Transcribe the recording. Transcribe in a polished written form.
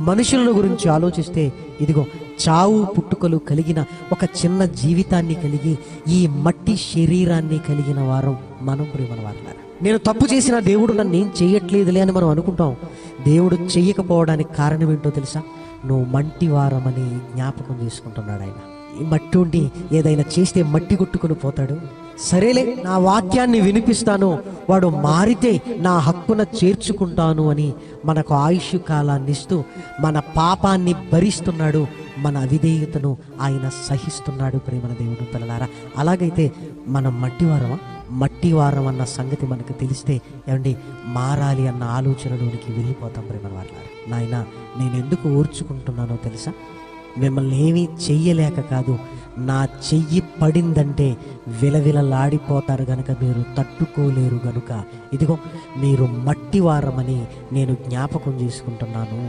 మనుషులను గురించి ఆలోచిస్తే ఇదిగో చావు పుట్టుకలు కలిగిన ఒక చిన్న జీవితాన్ని కలిగి ఈ మట్టి శరీరాన్ని కలిగిన వారం మనం ప్రియమైన వారలారా. నేను తప్పు చేసిన దేవుడు నన్ను ఏం చేయట్లేదులే అని మనం అనుకుంటాం. దేవుడు చెయ్యకపోవడానికి కారణం ఏంటో తెలుసా? నువ్వు మంటి వారమని జ్ఞాపకం చేసుకుంటున్నాడు ఆయన. ఈ మట్టి ఉండి ఏదైనా చేస్తే మట్టి కొట్టుకుని పోతాడు. సరేలే, నా వాక్యాన్ని వినిపిస్తాను, వాడు మారితే నా హక్కున చేర్చుకుంటాను అని మనకు ఆయుష్ కాలాన్ని ఇస్తూ మన పాపాన్ని భరిస్తున్నాడు, మన అవిధేయతను ఆయన సహిస్తున్నాడు. ప్రేమన దేవుడు పిల్లలారా, అలాగైతే మనం మట్టివారం అన్న సంగతి మనకు తెలిస్తే ఏమండి మారాలి అన్న ఆలోచనలోనికి వెళ్ళిపోతాం. ప్రేమల వాళ్ళారా, నాయన నేను ఎందుకు ఓర్చుకుంటున్నానో తెలుసా? మిమ్మల్ని ఏమీ చెయ్యలేక కాదు, నా చెయ్యి పడిందంటే విలవిలలాడిపోతారు గనుక మీరు తట్టుకోలేరు గనుక ఇదిగో మీరు మట్టివారమని నేను జ్ఞాపకం చేసుకుంటున్నాను.